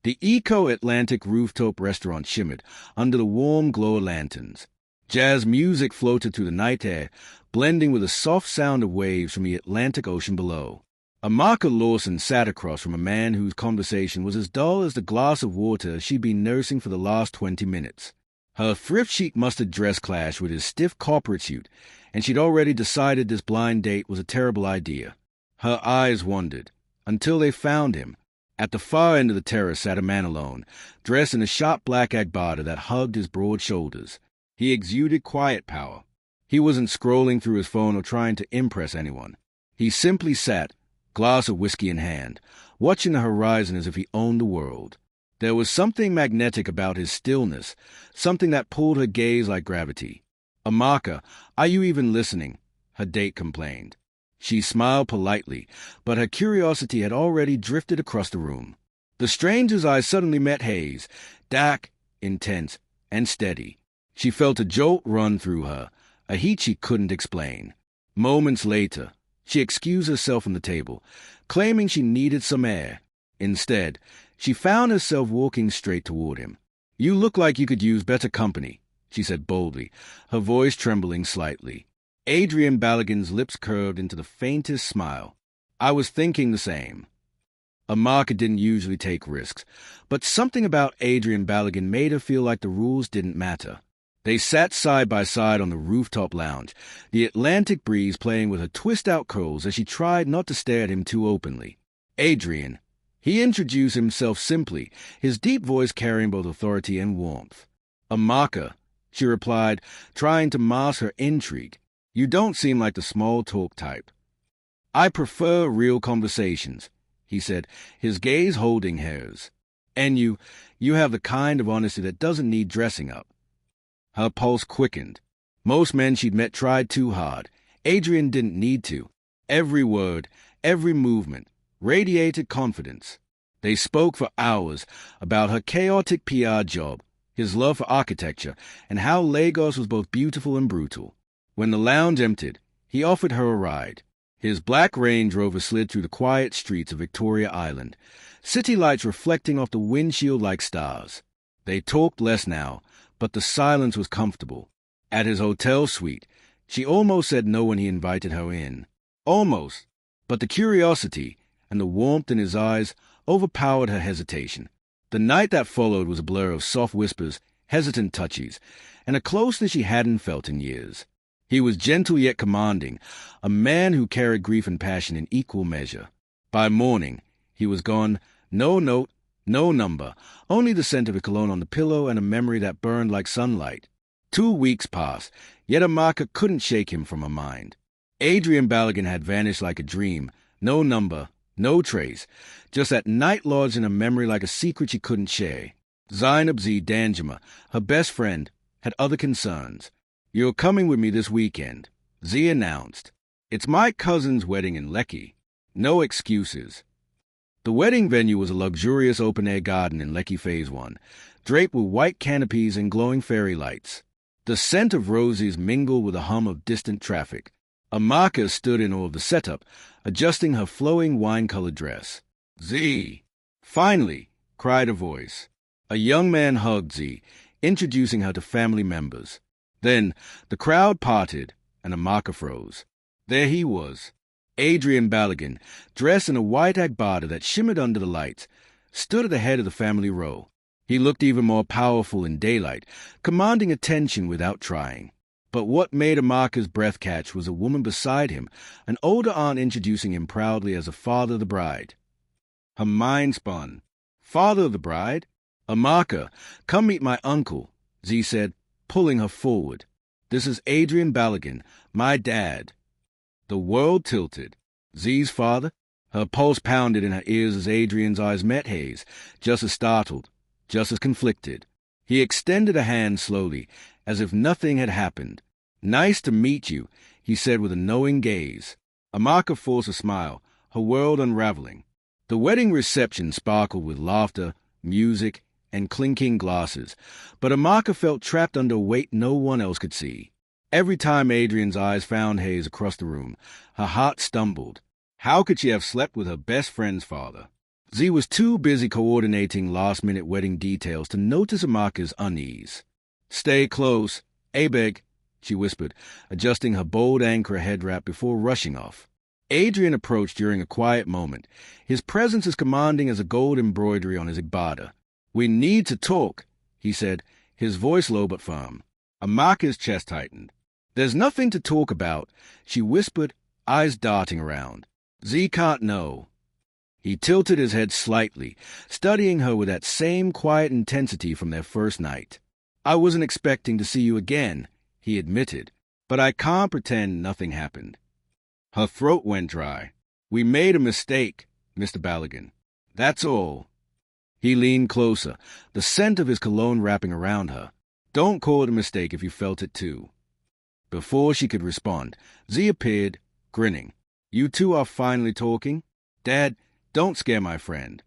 The eco-Atlantic rooftop restaurant shimmered under the warm glow of lanterns. Jazz music floated through the night air, blending with the soft sound of waves from the Atlantic Ocean below. Amaka Lawson sat across from a man whose conversation was as dull as the glass of water she'd been nursing for the last 20 minutes. Her thrift-chic mustard dress clashed with his stiff corporate suit, and she'd already decided this blind date was a terrible idea. Her eyes wandered, until they found him. At the far end of the terrace sat a man alone, dressed in a sharp black agbada that hugged his broad shoulders. He exuded quiet power. He wasn't scrolling through his phone or trying to impress anyone. He simply sat, glass of whiskey in hand, watching the horizon as if he owned the world. There was something magnetic about his stillness, something that pulled her gaze like gravity. "Amaka, are you even listening?" her date complained. She smiled politely, but her curiosity had already drifted across the room. The stranger's eyes suddenly met Hayes, dark, intense, and steady. She felt a jolt run through her, a heat she couldn't explain. Moments later, she excused herself from the table, claiming she needed some air. Instead, she found herself walking straight toward him. "You look like you could use better company," she said boldly, her voice trembling slightly. Adrian Balogun's lips curved into the faintest smile. "I was thinking the same." Amaka didn't usually take risks, but something about Adrian Balogun made her feel like the rules didn't matter. They sat side by side on the rooftop lounge, the Atlantic breeze playing with her twist-out curls as she tried not to stare at him too openly. "Adrian." He introduced himself simply, his deep voice carrying both authority and warmth. "Amaka," she replied, trying to mask her intrigue. "You don't seem like the small-talk type." "I prefer real conversations," he said, his gaze holding hers. "And you have the kind of honesty that doesn't need dressing up." Her pulse quickened. Most men she'd met tried too hard. Adrian didn't need to. Every word, every movement, radiated confidence. They spoke for hours about her chaotic PR job, his love for architecture, and how Lagos was both beautiful and brutal. When the lounge emptied, he offered her a ride. His black Range Rover slid through the quiet streets of Victoria Island, city lights reflecting off the windshield like stars. They talked less now, but the silence was comfortable. At his hotel suite, she almost said no when he invited her in. Almost. But the curiosity and the warmth in his eyes overpowered her hesitation. The night that followed was a blur of soft whispers, hesitant touches, and a closeness she hadn't felt in years. He was gentle yet commanding, a man who carried grief and passion in equal measure. By morning, he was gone, no note, no number, only the scent of a cologne on the pillow and a memory that burned like sunlight. 2 weeks passed, yet Amaka couldn't shake him from her mind. Adrian Balogun had vanished like a dream, no number, no trace, just that night lodged in her memory like a secret she couldn't share. Zee Danjuma, her best friend, had other concerns. "You're coming with me this weekend," Zee announced. "It's my cousin's wedding in Lekki. No excuses." The wedding venue was a luxurious open-air garden in Lekki Phase 1, draped with white canopies and glowing fairy lights. The scent of roses mingled with the hum of distant traffic. Amaka stood in awe of the setup, adjusting her flowing wine-colored dress. "Zee!" "Finally!" cried a voice. A young man hugged Zee, introducing her to family members. Then the crowd parted, and Amaka froze. There he was, Adrian Balogun, dressed in a white agbada that shimmered under the lights, stood at the head of the family row. He looked even more powerful in daylight, commanding attention without trying. But what made Amaka's breath catch was a woman beside him, an older aunt introducing him proudly as a father of the bride. Her mind spun. "Father of the bride? Amaka, come meet my uncle," Zee said, pulling her forward. "This is Adrian Balogun, my dad." The world tilted. Zee's father? Her pulse pounded in her ears as Adrian's eyes met Hayes, just as startled, just as conflicted. He extended a hand slowly, as if nothing had happened. "Nice to meet you," he said with a knowing gaze. Amaka forced a smile, her world unraveling. The wedding reception sparkled with laughter, music, and clinking glasses, but Amaka felt trapped under a weight no one else could see. Every time Adrian's eyes found Hayes across the room, her heart stumbled. How could she have slept with her best friend's father? Zee was too busy coordinating last-minute wedding details to notice Amaka's unease. "Stay close, Abeg," she whispered, adjusting her bold anchor head wrap before rushing off. Adrian approached during a quiet moment, his presence as commanding as a gold embroidery on his igbada. "We need to talk," he said, his voice low but firm. Amaka's chest tightened. "There's nothing to talk about," she whispered, eyes darting around. "Zee can't know." He tilted his head slightly, studying her with that same quiet intensity from their first night. "I wasn't expecting to see you again," he admitted, "but I can't pretend nothing happened." Her throat went dry. "We made a mistake, Mr. Balogun. That's all." He leaned closer, the scent of his cologne wrapping around her. "Don't call it a mistake if you felt it too." Before she could respond, Zee appeared, grinning. "You two are finally talking? Dad, don't scare my friend."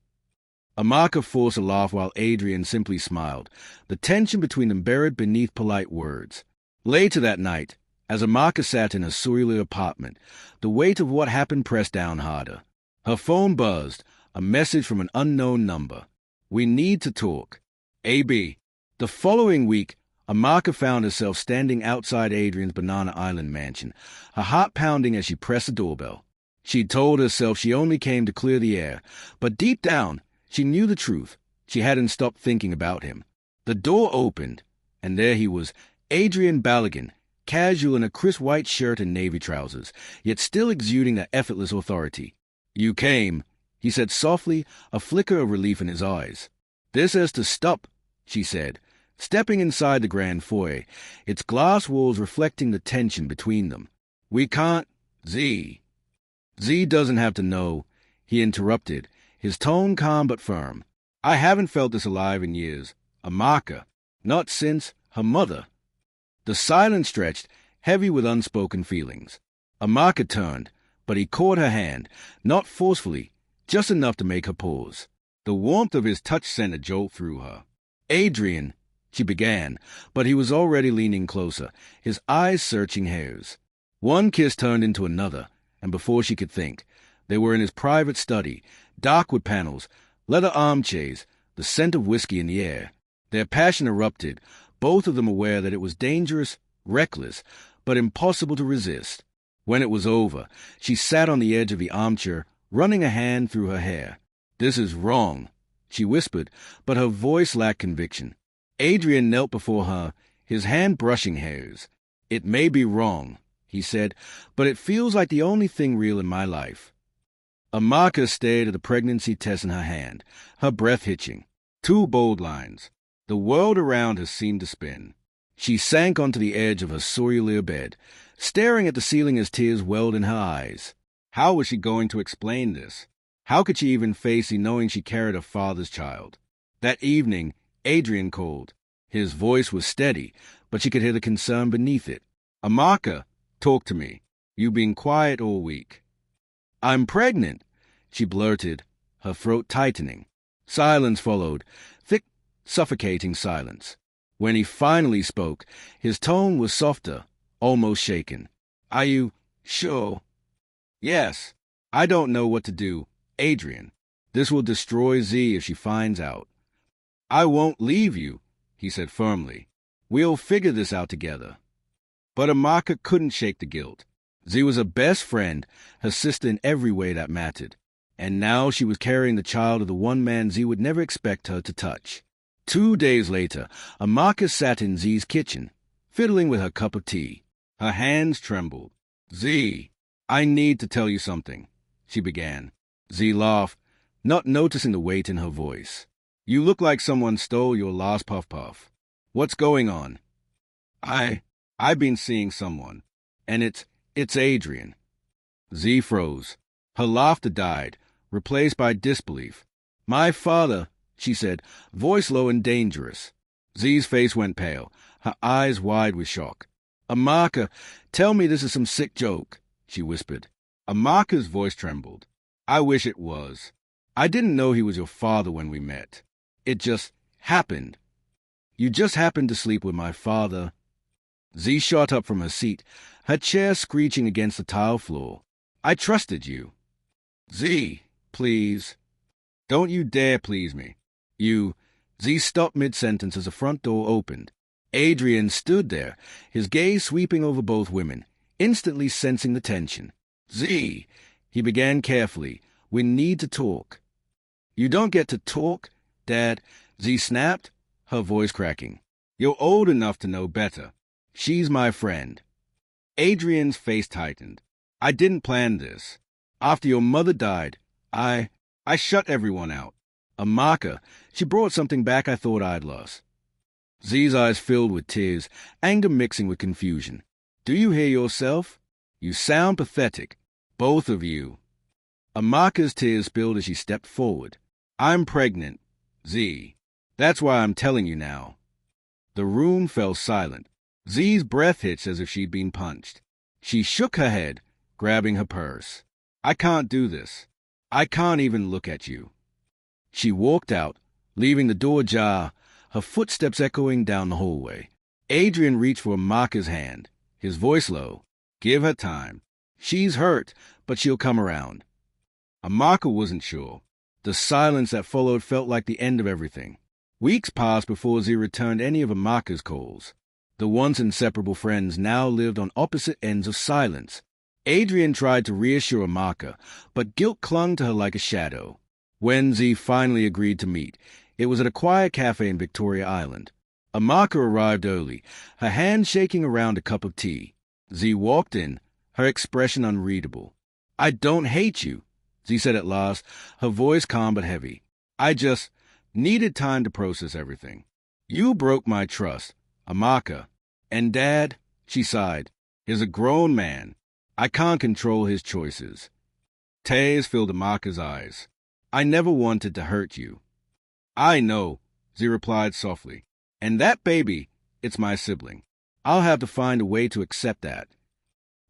Amaka forced a laugh while Adrian simply smiled, the tension between them buried beneath polite words. Later that night, as Amaka sat in her surreal apartment, the weight of what happened pressed down harder. Her phone buzzed, a message from an unknown number. "We need to talk. AB." The following week, Amaka found herself standing outside Adrian's Banana Island mansion, her heart pounding as she pressed the doorbell. She'd told herself she only came to clear the air, but deep down, she knew the truth. She hadn't stopped thinking about him. The door opened, and there he was, Adrian Balogun, casual in a crisp white shirt and navy trousers, yet still exuding that effortless authority. "You came," he said softly, a flicker of relief in his eyes. "This has to stop," she said, stepping inside the grand foyer, its glass walls reflecting the tension between them. "We can't, Zee." "Zee doesn't have to know," he interrupted, his tone calm but firm. "I haven't felt this alive in years. Amaka. Not since her mother." The silence stretched, heavy with unspoken feelings. Amaka turned, but he caught her hand, not forcefully, just enough to make her pause. The warmth of his touch sent a jolt through her. "Adrian," she began, but he was already leaning closer, his eyes searching hers. One kiss turned into another, and before she could think, they were in his private study, dark wood panels, leather armchairs, the scent of whiskey in the air. Their passion erupted, both of them aware that it was dangerous, reckless, but impossible to resist. When it was over, she sat on the edge of the armchair, running a hand through her hair. "This is wrong," she whispered, but her voice lacked conviction. Adrian knelt before her, his hand brushing hers. "It may be wrong," he said, "but it feels like the only thing real in my life." Amaka stared at the pregnancy test in her hand, her breath hitching. 2 bold lines. The world around her seemed to spin. She sank onto the edge of her surreal bed, staring at the ceiling as tears welled in her eyes. How was she going to explain this? How could she even face the knowing she carried her father's child? That evening, Adrian called. His voice was steady, but she could hear the concern beneath it. "Amaka, talk to me. You've been quiet all week." "I'm pregnant," she blurted, her throat tightening. Silence followed, thick, suffocating silence. When he finally spoke, his tone was softer, almost shaken. "Are you sure?" "Yes. I don't know what to do, Adrian. This will destroy Zee if she finds out." "I won't leave you," he said firmly. "We'll figure this out together." But Amaka couldn't shake the guilt. Zee was her best friend, her sister in every way that mattered. And now she was carrying the child of the one man Zee would never expect her to touch. 2 days later, Amaka sat in Zee's kitchen, fiddling with her cup of tea. Her hands trembled. "Zee, I need to tell you something," she began. Zee laughed, not noticing the weight in her voice. "You look like someone stole your last puff-puff. What's going on?" I've been seeing someone, and it's Adrian." Zee froze. Her laughter died, replaced by disbelief. "My father," she said, voice low and dangerous. Zee's face went pale, her eyes wide with shock. "Amaka, tell me this is some sick joke," she whispered. Amaka's voice trembled. "I wish it was. I didn't know he was your father when we met. It just happened. You just happened to sleep with my father." Zee shot up from her seat, her chair screeching against the tile floor. "I trusted you." "Zee, please." Don't you dare please me. You... Zee stopped mid-sentence as the front door opened. Adrian stood there, his gaze sweeping over both women, instantly sensing the tension. Zee, he began carefully, we need to talk. You don't get to talk, Dad, Zee snapped, her voice cracking. You're old enough to know better. She's my friend. Adrian's face tightened. I didn't plan this. After your mother died, I shut everyone out. Amaka, she brought something back I thought I'd lost. Zee's eyes filled with tears, anger mixing with confusion. Do you hear yourself? You sound pathetic. Both of you. Amaka's tears spilled as she stepped forward. I'm pregnant, Zee. That's why I'm telling you now. The room fell silent. Zee's breath hitched as if she'd been punched. She shook her head, grabbing her purse. I can't do this. I can't even look at you. She walked out, leaving the door ajar, her footsteps echoing down the hallway. Adrian reached for Amaka's hand, his voice low. Give her time. She's hurt, but she'll come around. Amaka wasn't sure. The silence that followed felt like the end of everything. Weeks passed before Zee returned any of Amaka's calls. The once inseparable friends now lived on opposite ends of silence. Adrian tried to reassure Amaka, but guilt clung to her like a shadow. When Zee finally agreed to meet, it was at a quiet cafe in Victoria Island. Amaka arrived early, her hand shaking around a cup of tea. Zee walked in, her expression unreadable. I don't hate you, Zee said at last, her voice calm but heavy. I just needed time to process everything. You broke my trust, Amaka. And Dad, she sighed, is a grown man. I can't control his choices. Tears filled Amaka's eyes. I never wanted to hurt you. I know, Zee replied softly. And that baby, it's my sibling. I'll have to find a way to accept that.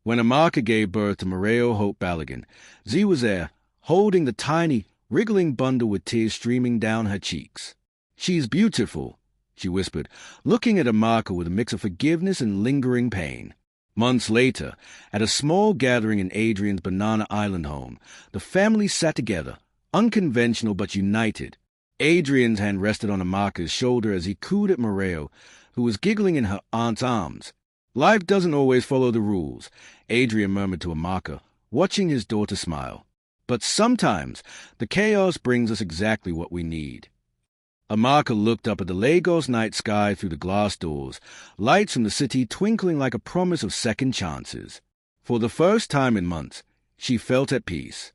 When Amaka gave birth to Mareo Hope Balogun, Zee was there, holding the tiny, wriggling bundle with tears streaming down her cheeks. She's beautiful, she whispered, looking at Amaka with a mix of forgiveness and lingering pain. Months later, at a small gathering in Adrian's Banana Island home, the family sat together, unconventional but united. Adrian's hand rested on Amaka's shoulder as he cooed at Mareo, who was giggling in her aunt's arms. Life doesn't always follow the rules, Adrian murmured to Amaka, watching his daughter smile. But sometimes the chaos brings us exactly what we need. Amaka looked up at the Lagos night sky through the glass doors, lights from the city twinkling like a promise of second chances. For the first time in months, she felt at peace.